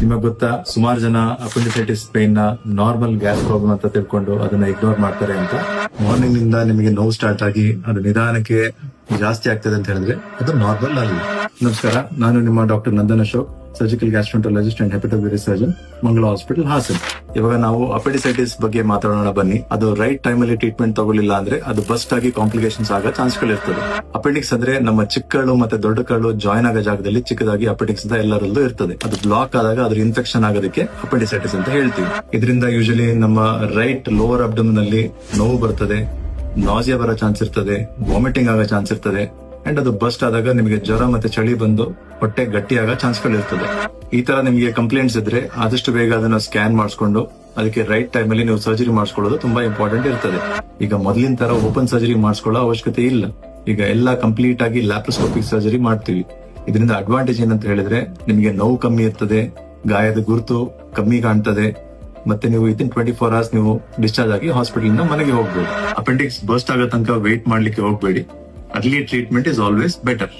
ನಿಮಗೆ ಗೊತ್ತಾ, ಸುಮಾರು ಜನ ಅಪೆಂಡಿಸೈಟಿಸ್ ಪೇನ್ ನ ನಾರ್ಮಲ್ ಗ್ಯಾಸ್ ಪ್ರಾಬ್ಲಮ್ ಅಂತ ತಿಳ್ಕೊಂಡು ಅದನ್ನ ಇಗ್ನೋರ್ ಮಾಡ್ತಾರೆ ಅಂತ. ಮಾರ್ನಿಂಗ್ ನಿಂದ ನಿಮಗೆ ನೋವು ಸ್ಟಾರ್ಟ್ ಆಗಿ ಅದು ನಿಧಾನಕ್ಕೆ ಜಾಸ್ತಿ ಆಗ್ತದೆ ಅಂತ ಹೇಳಿದ್ರೆ ಅದು ನಾರ್ಮಲ್ ಅಲ್ಲ. ನಮಸ್ಕಾರ, ನಾನು ನಿಮ್ಮ doctor Nandan Ashok, surgical gastroenterologist and hepatobiliary surgeon, Mangala hospital, Hassan. ಇವಾಗ ನಾವು ಅಪೆಂಡಿಸೈಟಿಸ್ ಬಗ್ಗೆ ಮಾತಾಡೋಣ ಬನ್ನಿ. ಅದು ರೈಟ್ ಟೈಮ್ ಅಲ್ಲಿ ಟ್ರೀಟ್ಮೆಂಟ್ ತಗೊಳ್ಳಿಲ್ಲ ಅಂದ್ರೆ ಅದು ಬಸ್ಟ್ ಆಗಿ ಕಾಂಪ್ಲಿಕೇಶನ್ಸ್ ಆಗೋ ಚಾನ್ಸ್ಗಳಿರ್ತದೆ. ಅಪೆಂಡಿಕ್ಸ್ ಅಂದ್ರೆ ನಮ್ಮ ಚಿಕ್ಕ ಕರಳು ಮತ್ತೆ ದೊಡ್ಡ ಕರಳು ಜಾಯಿನ್ ಆಗೋ ಜಾಗದಲ್ಲಿ ಚಿಕ್ಕದಾಗಿ ಅಪೆಂಡಿಕ್ಸ್ ಅಂತ ಎಲ್ಲರಲ್ಲೂ ಇರ್ತದೆ. ಅದು ಬ್ಲಾಕ್ ಆದಾಗ ಅದ್ರ ಇನ್ಫೆಕ್ಷನ್ ಆಗೋದಕ್ಕೆ ಅಪೆಂಡಿಸೈಟಿಸ್ ಅಂತ ಹೇಳ್ತೀವಿ. ಇದರಿಂದ ಯೂಶಲಿ ನಮ್ಮ ರೈಟ್ ಲೋವರ್ ಅಬ್ಡಮನ್ ಅಲ್ಲಿ ನೋವು ಬರ್ತದೆ, ನಾಸಿಯಾ ಬರೋ ಚಾನ್ಸ್ ಇರ್ತದೆ, ವಾಮಿಟಿಂಗ್ ಆಗೋ ಚಾನ್ಸ್ ಇರ್ತದೆ, ಅಂಡ್ ಅದು ಬಸ್ಟ್ ಆದಾಗ ನಿಮಗೆ ಜ್ವರ ಮತ್ತೆ ಚಳಿ ಬಂದು ಹೊಟ್ಟೆ ಗಟ್ಟಿ ಆಗೋ ಚಾನ್ಸ್ಗಳು ಇರ್ತದೆ. ಈ ತರ ನಿಮಗೆ ಕಂಪ್ಲೇಂಟ್ಸ್ ಇದ್ರೆ ಆದಷ್ಟು ಬೇಗ ಅದನ್ನ ಸ್ಕ್ಯಾನ್ ಮಾಡಿಸ್ಕೊಂಡು ಅದಕ್ಕೆ ರೈಟ್ ಟೈಮ್ ಅಲ್ಲಿ ನೀವು ಸರ್ಜರಿ ಮಾಡಿಸ್ಕೊಳ್ಳೋದು ತುಂಬಾ ಇಂಪಾರ್ಟೆಂಟ್ ಇರ್ತದೆ. ಈಗ ಮೊದಲಿನ ತರ ಓಪನ್ ಸರ್ಜರಿ ಮಾಡಿಸ್ಕೊಳ್ಳೋ ಅವಶ್ಯಕತೆ ಇಲ್ಲ. ಈಗ ಎಲ್ಲ ಕಂಪ್ಲೀಟ್ ಆಗಿ ಲ್ಯಾಪ್ರೋಸ್ಕೋಪಿಕ್ ಸರ್ಜರಿ ಮಾಡ್ತೀವಿ. ಇದರಿಂದ ಅಡ್ವಾಂಟೇಜ್ ಏನಂತ ಹೇಳಿದ್ರೆ ನಿಮಗೆ ನೋವು ಕಮ್ಮಿ ಇರ್ತದೆ, ಗಾಯದ ಗುರುತು ಕಮ್ಮಿ ಕಾಣ್ತದೆ, ಮತ್ತೆ ನೀವು ವಿತಿನ್ 24 hours ನೀವು ಡಿಸ್ಚಾರ್ಜ್ ಆಗಿ ಹಾಸ್ಪಿಟಲ್ ಇಂದ ಮನೆಗೆ ಹೋಗ್ಬೋದು. ಅಪೆಂಡಿಕ್ಸ್ ಬರ್ಸ್ಟ್ ಆಗೋ ತನಕ ವೇಟ್ ಮಾಡ್ಲಿಕ್ಕೆ ಹೋಗ್ಬೇಡಿ. Early treatment is always better.